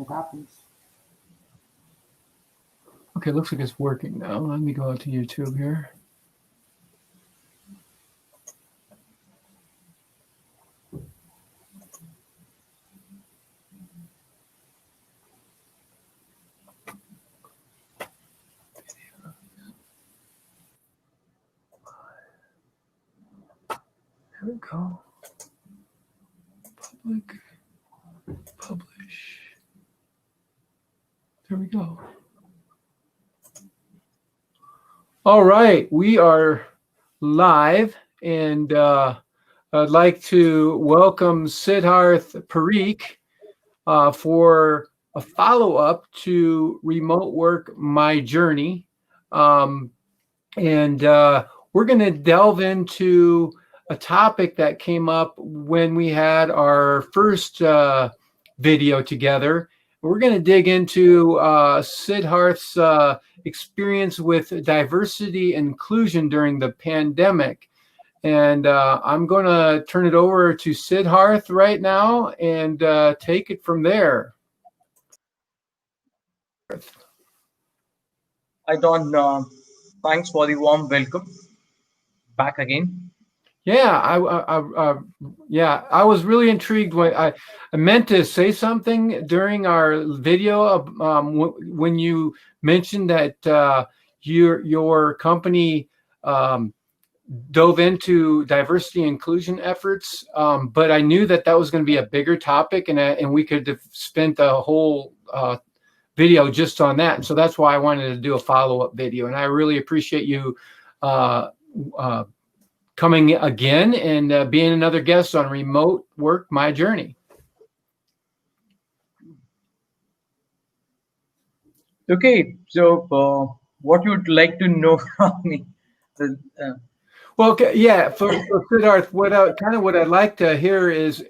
What happens? Okay, looks like it's working now. Let me go out to YouTube here. There we go. Public, publish. There we go. All right, we are live, and I'd like to welcome Siddharth Pareek for a follow-up to Remote Work My Journey. And we're going to delve into a topic that came up when we had our first video together. We're going to dig into Siddharth's experience with diversity and inclusion during the pandemic. And I'm going to turn it over to Siddharth right now and take it from there. Hi, Don. Thanks for the warm welcome. Back again. Yeah, I was really intrigued when I meant to say something during our video when you mentioned that your company dove into diversity and inclusion efforts, but I knew that was going to be a bigger topic, and we could have spent a whole video just on that. And so that's why I wanted to do a follow-up video, and I really appreciate you coming again and being another guest on Remote Work My Journey. Okay, so what you'd like to know from me? Well, yeah, for Siddharth, what I'd like to hear is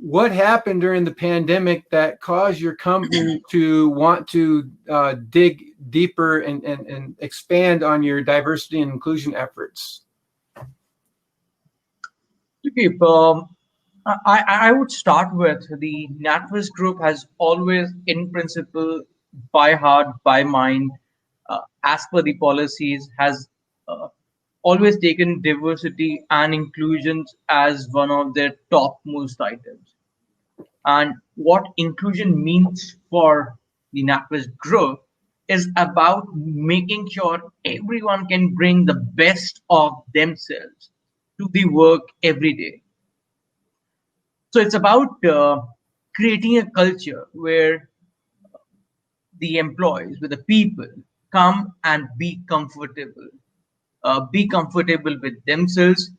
what happened during the pandemic that caused your company to want to dig deeper and expand on your diversity and inclusion efforts? Okay, I would start with the NatWest Group has always, in principle, by heart, by mind, as per the policies, has always taken diversity and inclusions as one of their topmost items. And what inclusion means for the NatWest Group is about making sure everyone can bring the best of themselves to the work every day. So it's about creating a culture where the employees, where the people come and be comfortable with themselves,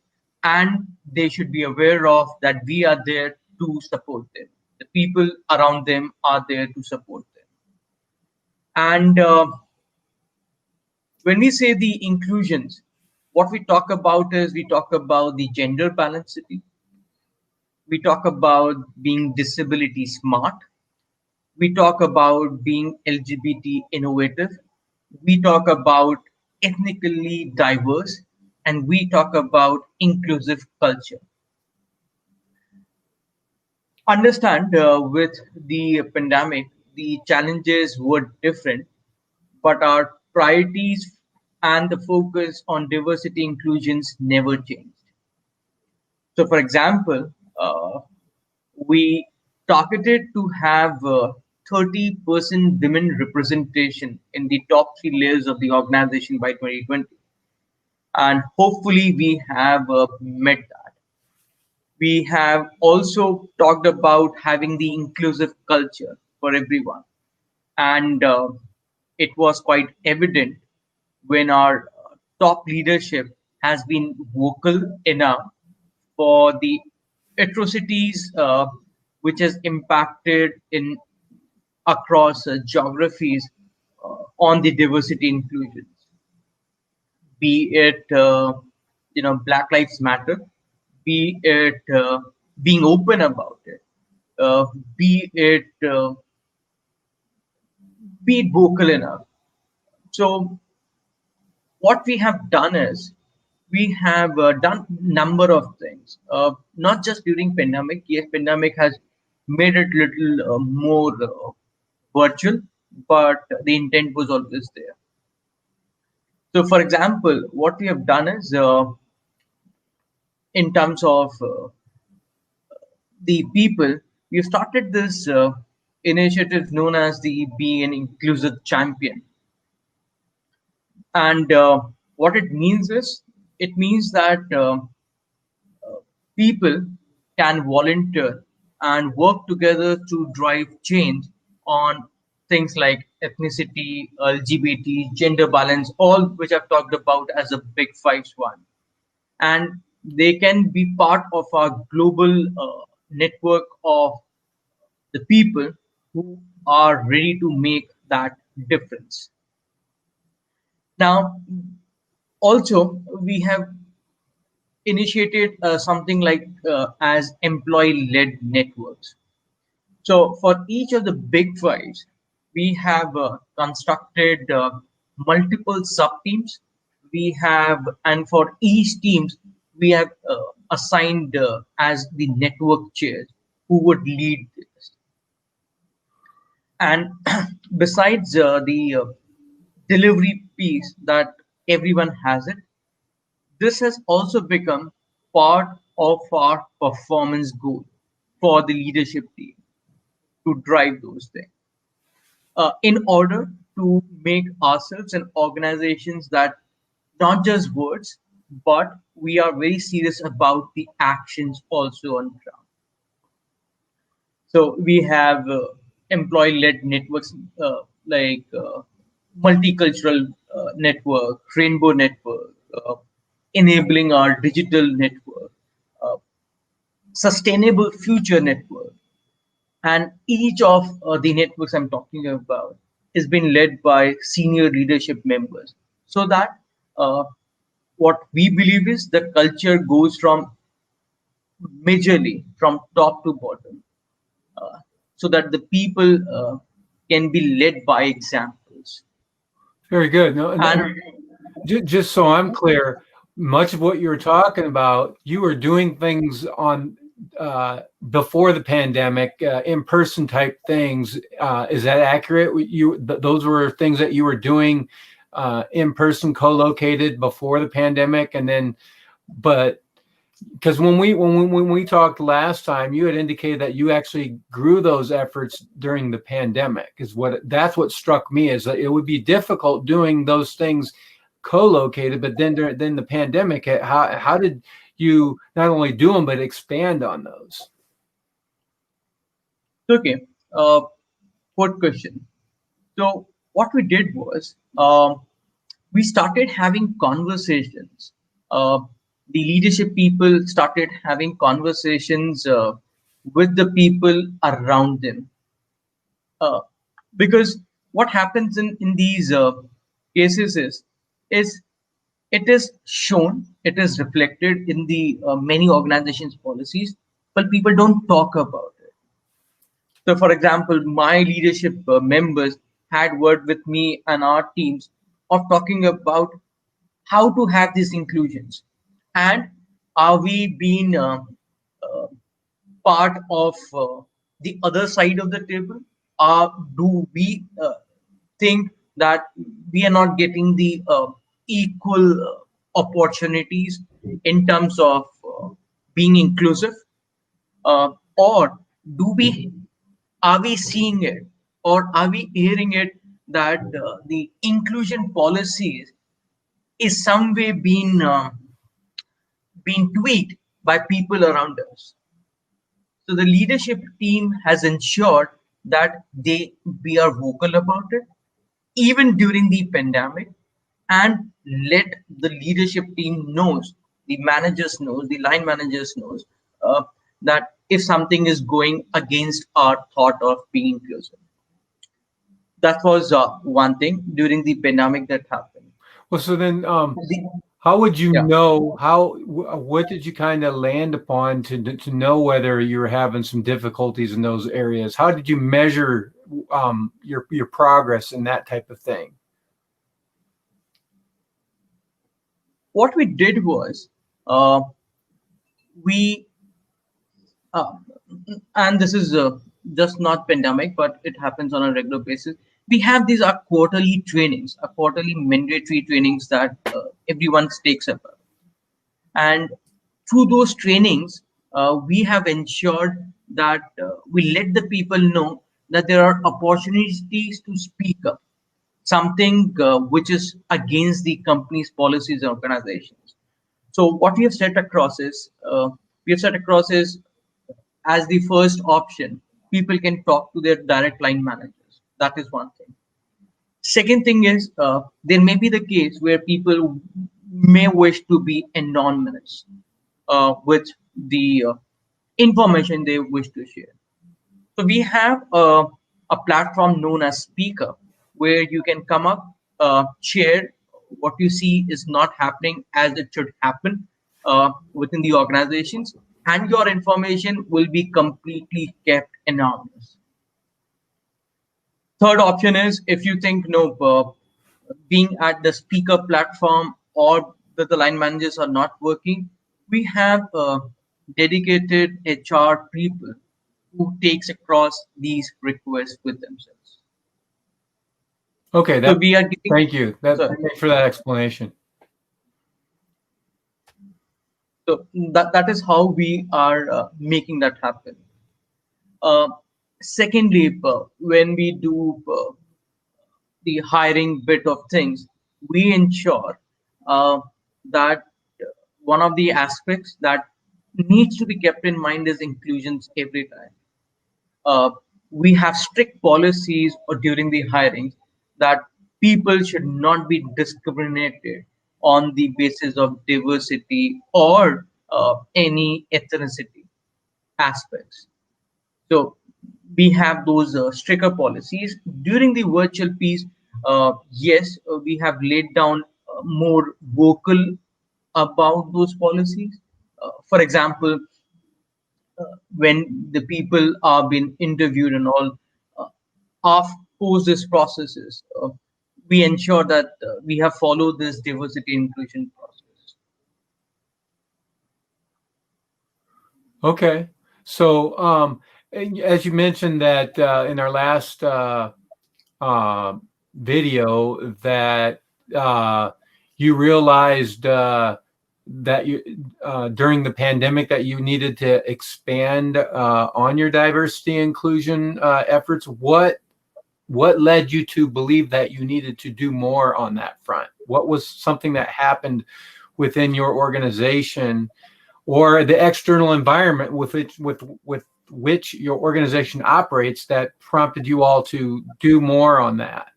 and they should be aware of that we are there to support them. The people around them are there to support them. And when we say the inclusions, what we talk about is we talk about the gender balancity. We talk about being disability smart. We talk about being LGBT innovative. We talk about ethnically diverse, and we talk about inclusive culture. Understand with the pandemic, the challenges were different, but our priorities and the focus on diversity inclusions never changed. So, for example, we targeted to have 30% women representation in the top three layers of the organization by 2020. And hopefully, we have met that. We have also talked about having the inclusive culture for everyone. And it was quite evident when our top leadership has been vocal enough for the atrocities which has impacted in across geographies on the diversity inclusions, be it Black Lives Matter, be it being open about it, be it vocal enough. So what we have done is we have done number of things, not just during pandemic. Yes, pandemic has made it little more virtual, but the intent was always there. So, for example, what we have done is in terms of the people, we started this initiative known as the Be an Inclusive Champion. And what it means is, it means that people can volunteer and work together to drive change on things like ethnicity, LGBT, gender balance, all which I've talked about as a big fives one. And they can be part of our global network of the people who are ready to make that difference. Now, also, we have initiated something like as employee-led networks. So for each of the big fives, we have constructed multiple sub-teams. We have, and for each teams, we have assigned as the network chairs who would lead this. And besides the delivery piece that everyone has it, this has also become part of our performance goal for the leadership team to drive those things in order to make ourselves an organizations that not just words, but we are very serious about the actions also on ground. So we have employee-led networks like multicultural network, rainbow network, enabling our digital network, uh, sustainable future network, and each of the networks I'm talking about is being led by senior leadership members, so that uh, what we believe is the culture goes from majorly from top to bottom, uh, so that the people can be led by examples. Very good. No, and And just so I'm clear, much of what you were talking about, you were doing things on before the pandemic, in-person type things. Is that accurate? Those were things that you were doing in person, co-located before the pandemic, and then, but because when we talked last time, you had indicated that you actually grew those efforts during the pandemic. That's what struck me, is that it would be difficult doing those things co-located, but then the pandemic. How did you not only do them but expand on those? okay, fourth question. So what we did was we started having conversations. The leadership people started having conversations with the people around them. Uh, because what happens in these cases is it is shown, it is reflected in the many organizations' policies, but people don't talk about it. So, for example, my leadership members had word with me and our teams of talking about how to have these inclusions, and are we being uh, part of the other side of the table, or do we think that we are not getting the equal opportunities in terms of being inclusive, or do we are we seeing it, or are we hearing it that the inclusion policies is some way being tweaked by people around us. So the leadership team has ensured that we are vocal about it even during the pandemic, and let the leadership team knows, the managers knows, the line managers knows that if something is going against our thought of being inclusive. That was one thing during the pandemic that happened. Well, so then, The- how would you yeah. know what did you kind of land upon to know whether you were having some difficulties in those areas? How did you measure your progress in that type of thing? What we did was uh, we uh, and this is just not pandemic, but it happens on a regular basis. We have these quarterly trainings, quarterly mandatory trainings that everyone takes up. And through those trainings, we have ensured that we let the people know that there are opportunities to speak up, something which is against the company's policies and organizations. So what we have set across is as the first option, people can talk to their direct line managers. That is one thing. Second thing is there may be the case where people may wish to be anonymous with the information they wish to share. So we have a platform known as Speaker, where you can come up, share what you see is not happening as it should happen within the organizations, and your information will be completely kept anonymous. Third option is if you think no, being at the speaker platform or that the line managers are not working, we have dedicated HR people who takes across these requests with themselves. Okay, So that we are giving, thank you. That sorry, thanks for that explanation. so that is how we are making that happen. Uh, Secondly, when we do the hiring bit of things, we ensure that one of the aspects that needs to be kept in mind is inclusions every time. We have strict policies during the hiring that people should not be discriminated on the basis of diversity or any ethnicity aspects. So we have those stricter policies during the virtual piece. Yes, we have laid down more vocal about those policies. For example, when the people are being interviewed and all, uh, of post this processes, we ensure that we have followed this diversity inclusion process. Okay. So, and as you mentioned that in our last uh, video that uh, you realized that you during the pandemic that you needed to expand on your diversity inclusion efforts. What led you to believe that you needed to do more on that front? What was something that happened within your organization or the external environment with which your organization operates that prompted you all to do more on that?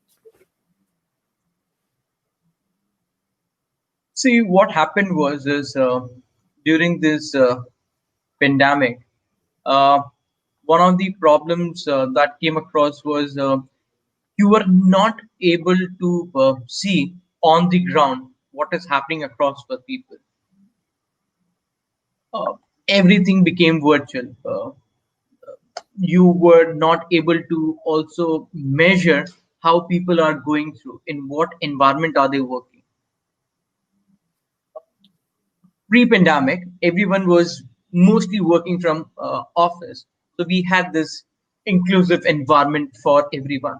See, what happened was is during this pandemic, uh, one of the problems that came across was you were not able to see on the ground what is happening across the people. Uh, Everything became virtual. You were not able to also measure how people are going through, in what environment are they working. Pre-pandemic, everyone was mostly working from office, so we had this inclusive environment for everyone.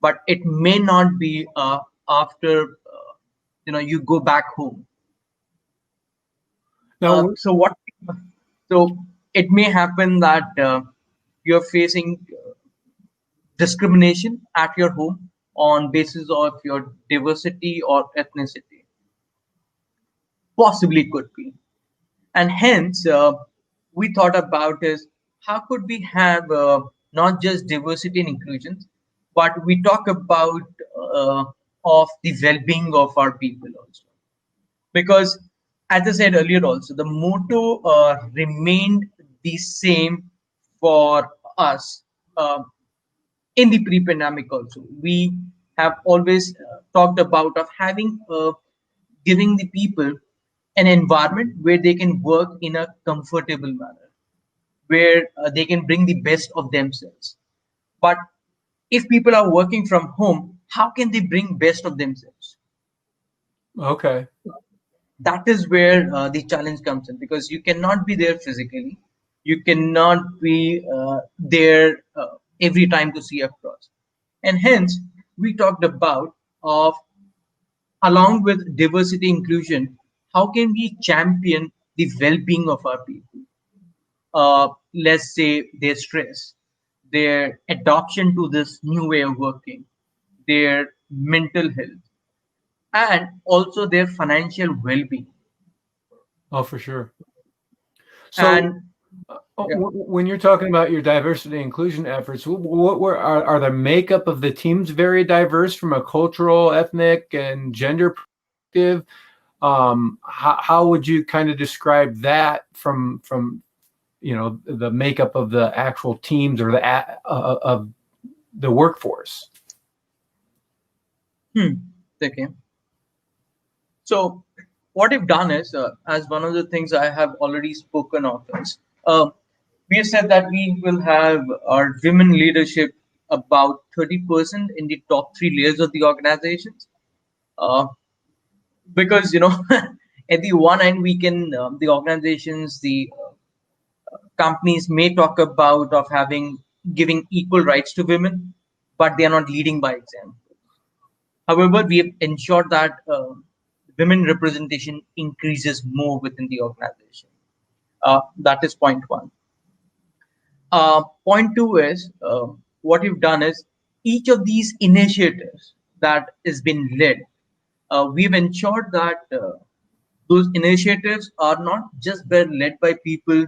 But it may not be after you go back home. Now, So what? So it may happen that you're facing discrimination at your home on basis of your diversity or ethnicity. Possibly could be, and hence we thought about is how could we have not just diversity and inclusion, but we talk about uh, of the well-being of our people also. Because as I said earlier also, the motto remained the same for us. uh, in the pre-pandemic also, we have always talked about of having giving the people an environment where they can work in a comfortable manner, where they can bring the best of themselves. But if people are working from home, how can they bring best of themselves? okay. That is where the challenge comes in, because you cannot be there physically. You cannot be there every time to see across. And hence, we talked about of along with diversity inclusion, how can we champion the well-being of our people? Let's say their stress, their adoption to this new way of working, their mental health, and also their financial well-being. Oh, for sure. So, And yeah, when you're talking about your diversity and inclusion efforts, what were are the makeup of the teams very diverse from a cultural, ethnic, and gender perspective? How would you kind of describe that from the makeup of the actual teams or of the workforce? hmm, okay. So what we've done is, as one of the things I have already spoken of is, we have said that we will have our women leadership about 30% in the top three layers of the organizations. Uh, because at the one end we can the organizations, the companies may talk about of having giving equal rights to women, but they are not leading by example. However, we have ensured that women representation increases more within the organization. That is point one. Point two is, what we've done is each of these initiatives that has been led, we've ensured that those initiatives are not just been led by people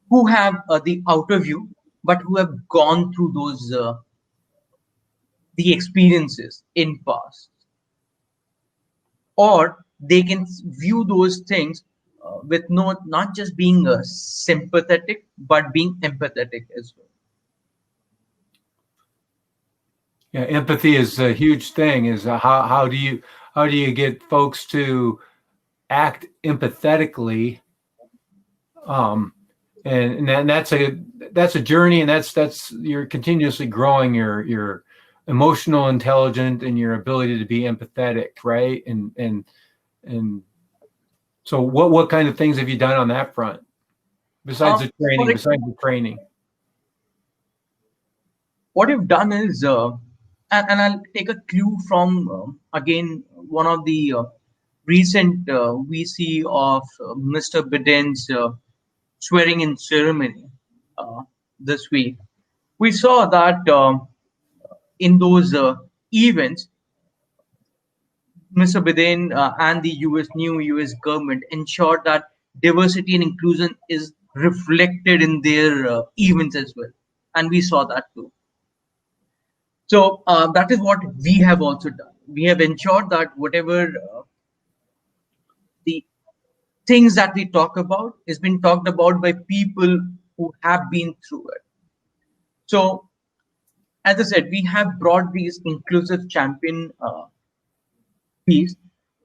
who have the outer view, but who have gone through those the experiences in past, or they can view those things with not just being sympathetic but being empathetic as well. Yeah, empathy is a huge thing. Is how do you get folks to act empathetically? Um, and that's a journey, and that's you're continuously growing your emotional intelligence and your ability to be empathetic, right? And so what kind of things have you done on that front besides the For training? Besides the training, what you've done is, and I'll take a clue from again one of the recent VC of Mr. Biden's swearing in ceremony uh, this week. We saw that in those events, Mr. Biden and the new US government ensured that diversity and inclusion is reflected in their events as well. And we saw that too. So that is what we have also done. We have ensured that whatever the things that we talk about is being talked about by people who have been through it. So, as I said, we have brought these inclusive champion piece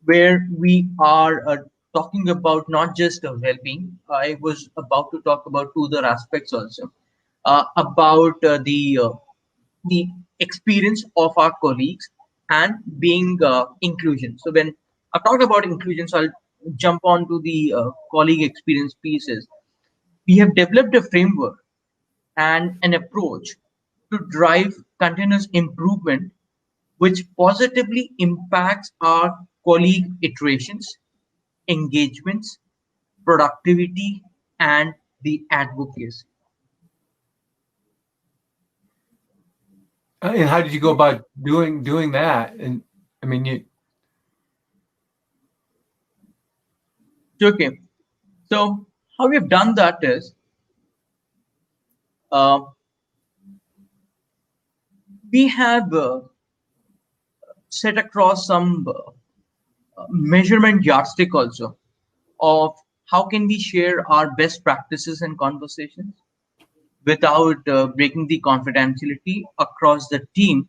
where we are talking about not just well-being. I was about to talk about two other aspects also, about the experience of our colleagues and being inclusion. So when I talked about inclusion, so I'll jump on to the colleague experience pieces. We have developed a framework and an approach to drive continuous improvement, which positively impacts our colleague iterations, engagements, productivity, and the advocacy. and how did you go about doing that? And I mean, Okay, so how we've done that is, uh, we have set across some measurement yardstick also of how can we share our best practices and conversations without breaking the confidentiality across the team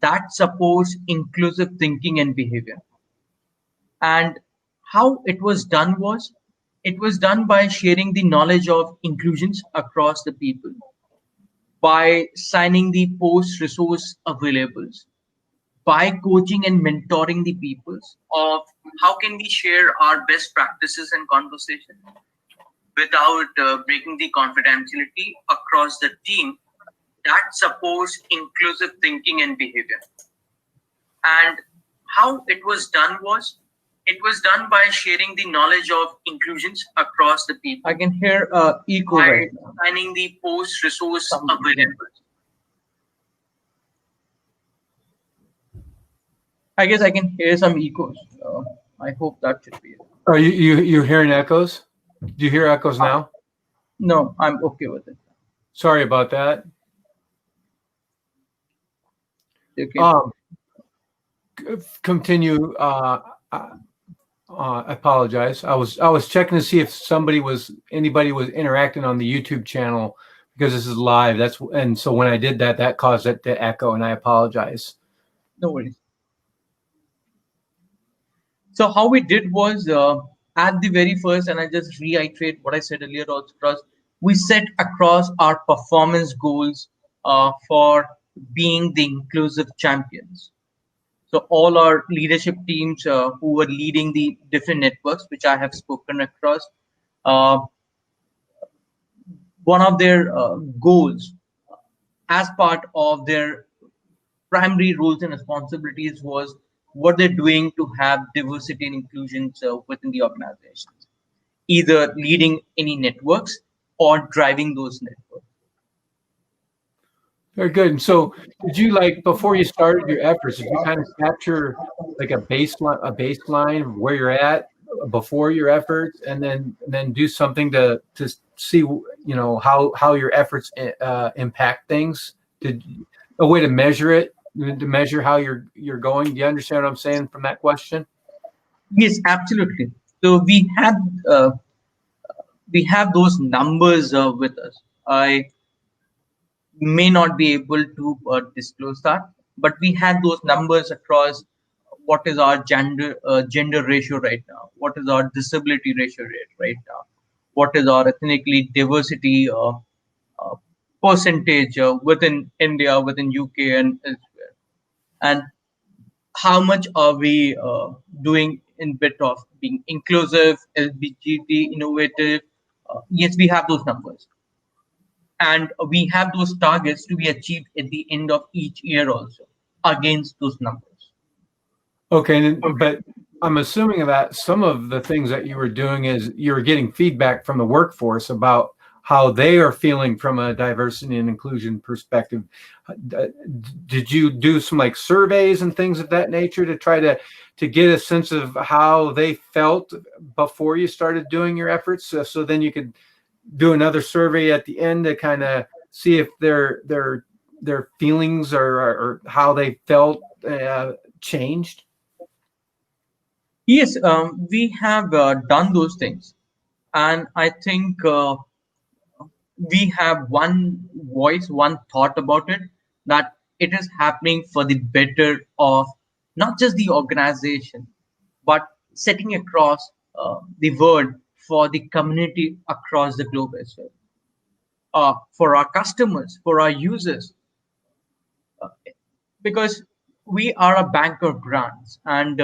that supports inclusive thinking and behavior. And how it was done by sharing the knowledge of inclusions across the people, by signing the post resource availables, by coaching and mentoring the peoples of how can we share our best practices and conversation without breaking the confidentiality across the team that supports inclusive thinking and behavior. And how it was done by sharing the knowledge of inclusions across the people. I can hear echo by right now. Signing the post resource available. I guess I can hear some echoes. I hope that should be it. Are you hearing echoes? Do you hear echoes now? No, I'm okay with it. Sorry about that. Okay. Continue. I apologize. I was checking to see if anybody was interacting on the YouTube channel because this is live. And so when I did that, that caused it to echo, and I apologize. No worries. So how we did was at the very first, and I just reiterate what I said earlier also, we set across our performance goals for being the inclusive champions. So all our leadership teams who were leading the different networks, which I have spoken across, one of their goals as part of their primary roles and responsibilities was what they're doing to have diversity and inclusion within the organizations, either leading any networks or driving those networks. Very good. And so did you, like, before you started your efforts, did you kind of capture like a baseline of where you're at before your efforts, and then do something to see, how your efforts impact things? A way to measure it, to measure how you're going? Do you understand what I'm saying from that question? Yes, absolutely. So we have those numbers with us. I may not be able to disclose that, but we have those numbers across what is our gender ratio right now, what is our disability ratio rate right now, what is our ethnically diversity uh, percentage within India, within UK, and elsewhere, and how much are we doing in bit of being inclusive, LBGT, innovative. Yes, we have those numbers, and we have those targets to be achieved at the end of each year also against those numbers. Okay, but I'm assuming that some of the things that you were doing is you were getting feedback from the workforce about how they are feeling from a diversity and inclusion perspective. Did you do some like surveys and things of that nature to try to get a sense of how they felt before you started doing your efforts? So then you could do another survey at the end to kind of see if their feelings or how they felt changed? Yes, we have done those things, and I think we have one voice, one thought about it, that it is happening for the better of not just the organization, but setting across the word for the community across the globe as well, for our customers, for our users, because we are a bank of brands, and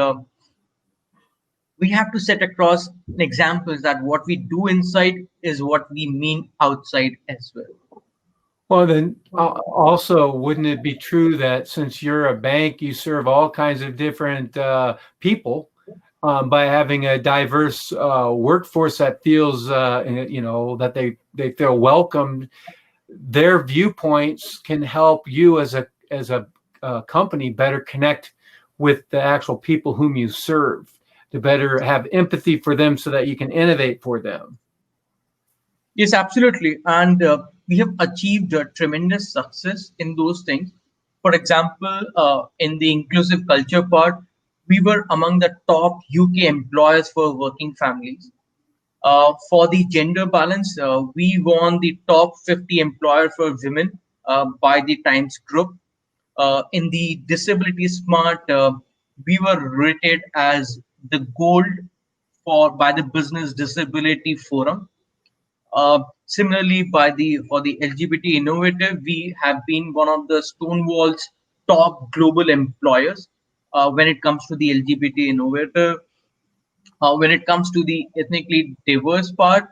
we have to set across examples that what we do inside is what we mean outside as well. Well, then also, wouldn't it be true that since you're a bank, you serve all kinds of different people, by having a diverse workforce that feels, that they feel welcomed, their viewpoints can help you as a company better connect with the actual people whom you serve, to better have empathy for them so that you can innovate for them. Yes, absolutely. And we have achieved a tremendous success in those things. For example, in the inclusive culture part, we were among the top UK employers for working families. For the gender balance, we won the top 50 employer for women by the Times Group. In the Disability Smart, we were rated as the gold by the Business Disability Forum. Similarly, for the LGBT Innovative, we have been one of the Stonewall's top global employers when it comes to the LGBT Innovative. When it comes to the ethnically diverse part,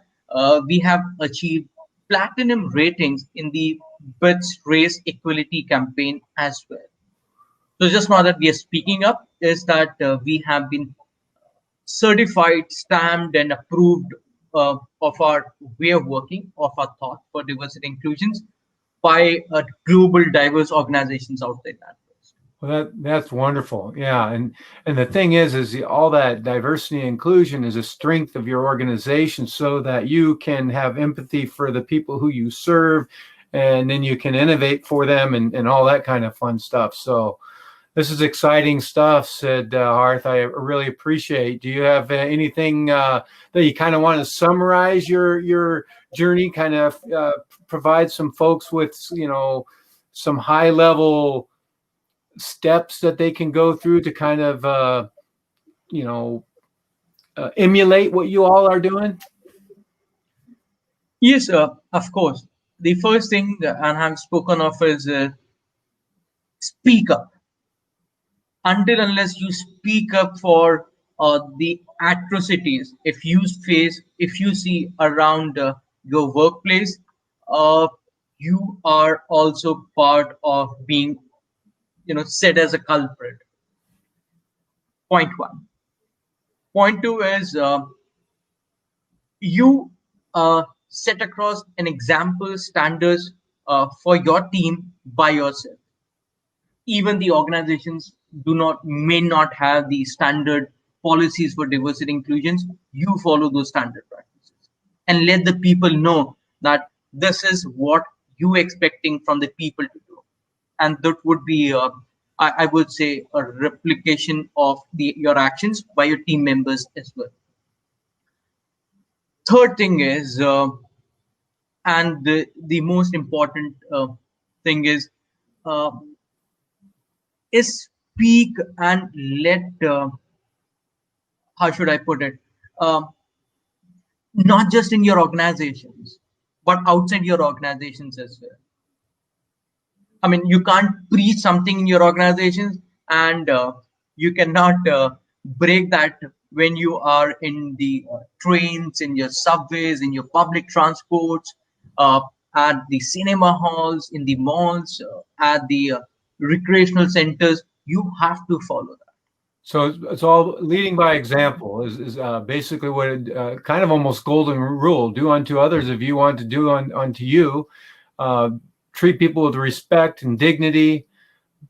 we have achieved platinum ratings in the BITS Race Equality campaign as well. So just now that we are speaking up is that we have been certified, stamped, and approved of our way of working, of our thought for diversity inclusions by global diverse organizations outside that. Well, that's wonderful. Yeah, and the thing is all that diversity and inclusion is a strength of your organization, so that you can have empathy for the people who you serve, and then you can innovate for them and all that kind of fun stuff. So this is exciting stuff, Siddharth. I really appreciate. Do you have anything that you kind of want to summarize your journey? Kind of provide some folks with some high level steps that they can go through to kind of emulate what you all are doing? Yes, of course. The first thing, and I've spoken of, is speak up. Until unless you speak up for the atrocities, if you see around your workplace, uh, you are also part of being, set as a culprit. Point one. Point two is you set across an example standards for your team by yourself. Even the organizations may not have the standard policies for diversity inclusions. You follow those standard practices and let the people know that this is what you expecting from the people to do, and that would be I would say a replication of your actions by your team members as well. Third thing is and the most important thing uh, is speak and let how should I put it, um, not just in your organizations but outside your organizations as well. I mean, you can't preach something in your organizations and you cannot break that when you are in the trains, in your subways, in your public transports, uh, at the cinema halls, in the malls, at the recreational centers. You have to follow that. So it's all leading by example is basically what it, kind of almost golden rule: do unto others if you want to do unto you. Uh, Treat people with respect and dignity.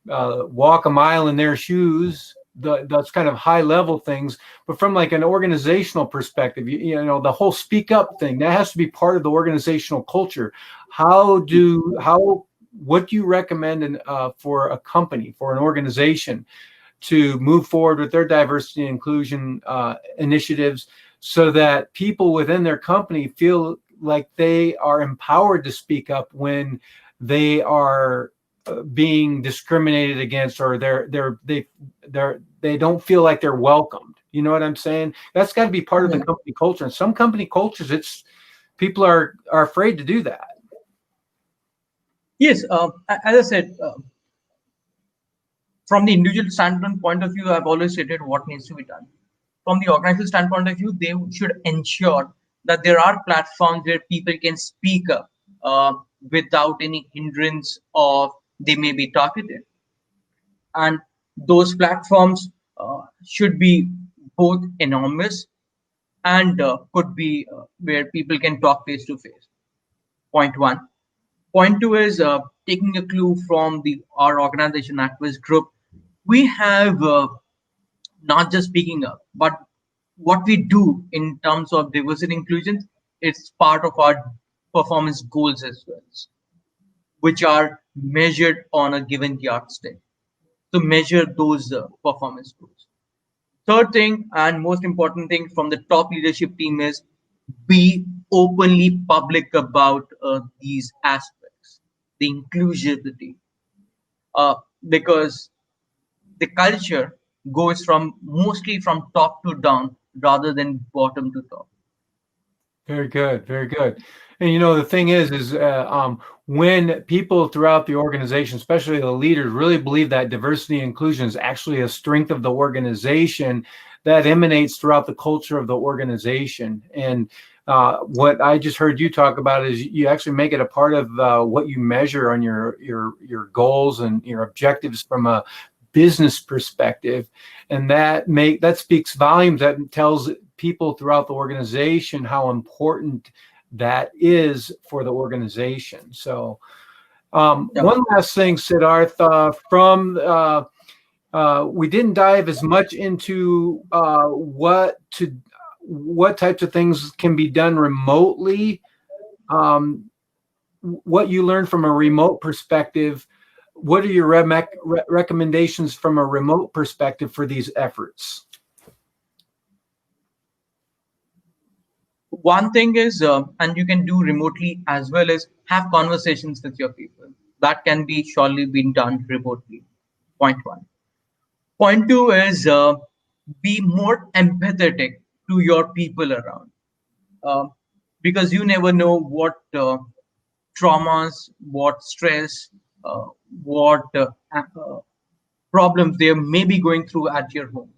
Walk a mile in their shoes. That's kind of high level things. But from like an organizational perspective, the whole speak up thing, that has to be part of the organizational culture. What do you recommend for a company, for an organization, to move forward with their diversity and inclusion initiatives, so that people within their company feel like they are empowered to speak up when they are being discriminated against, or they don't feel like they're welcomed? You know what I'm saying? That's got to be part of the company culture. And some company cultures, it's people are afraid to do that. Yes, as I said, from the individual standpoint point of view, I've always stated what needs to be done. From the organizational standpoint of view, they should ensure that there are platforms where people can speak up without any hindrance of they may be targeted. And those platforms should be both enormous and could be where people can talk face to face. Point one. Point two is taking a clue from our organization, NatWest Group. We have not just speaking up, but what we do in terms of diversity inclusion, it's part of our performance goals as well, which are measured on a given yardstick to measure those performance goals. Third thing, and most important thing from the top leadership team, is be openly public about these aspects, the inclusivity, because the culture goes from mostly from top to down rather than bottom to top. Very good, very good. And the thing is when people throughout the organization, especially the leaders, really believe that diversity and inclusion is actually a strength of the organization, that emanates throughout the culture of the organization. And What I just heard you talk about is you actually make it a part of what you measure on your goals and your objectives from a business perspective, and that speaks volumes. That tells people throughout the organization how important that is for the organization. So, Yeah. one last thing, Siddharth, we didn't dive as much into what types of things can be done remotely. Um, what you learned from a remote perspective. What are your recommendations from a remote perspective for these efforts? One thing is, and you can do remotely as well as have conversations with your people. That can be surely been done remotely. Point one. Point two is be more empathetic to your people around, uh, because you never know what traumas, what stress, uh, what problems they may be going through at your home.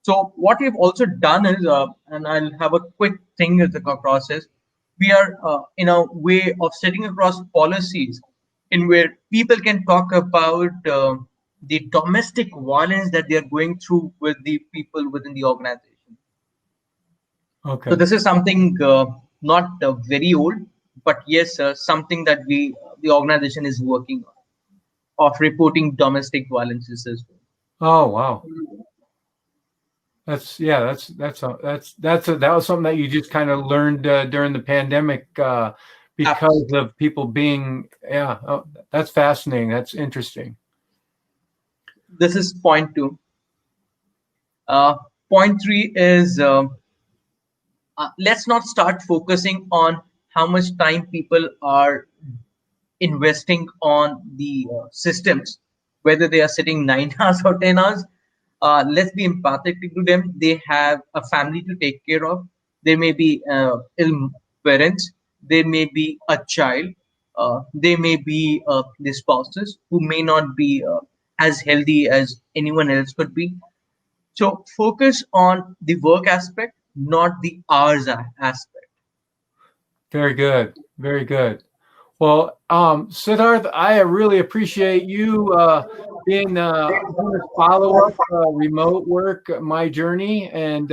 So what we've also done is, and I'll have a quick thing with the process. We are in a way of setting across policies in where people can talk about the domestic violence that they are going through with the people within the organization. So Okay. this is something not very old, but yes, something that the organization is working on, of reporting domestic violences as well. Oh, wow. That was something that you just kind of learned during the pandemic because of people being, yeah. Oh, that's fascinating. That's interesting. This is point two. Uh, Point three is, let's not start focusing on how much time people are investing on the systems, whether they are sitting 9 hours or 10 hours. Let's be empathetic to them. They have a family to take care of. There may be ill parents. There may be a child. They may be the spouses who may not be as healthy as anyone else could be. So focus on the work aspect, not the hours aspect. Very good. Very good. Well, Siddharth, I really appreciate you doing this follow-up remote work, my journey, and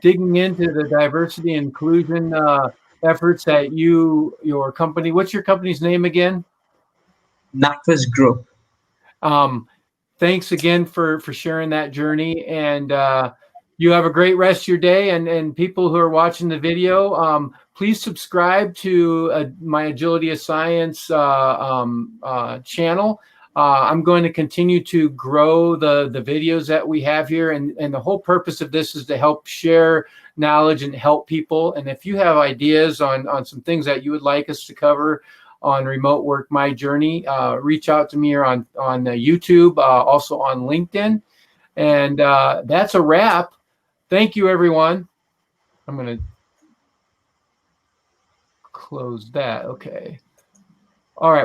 digging into the diversity and inclusion efforts that your company. What's your company's name again? NatWest Group. Um, Thanks again for sharing that journey, and you have a great rest of your day. And people who are watching the video, please subscribe to my Agility of Science channel. I'm going to continue to grow the videos that we have here, and the whole purpose of this is to help share knowledge and help people. And if you have ideas on some things that you would like us to cover on remote work, my journey, reach out to me or on YouTube, also on LinkedIn. And that's a wrap. Thank you, everyone. I'm going to close that. Okay. All right.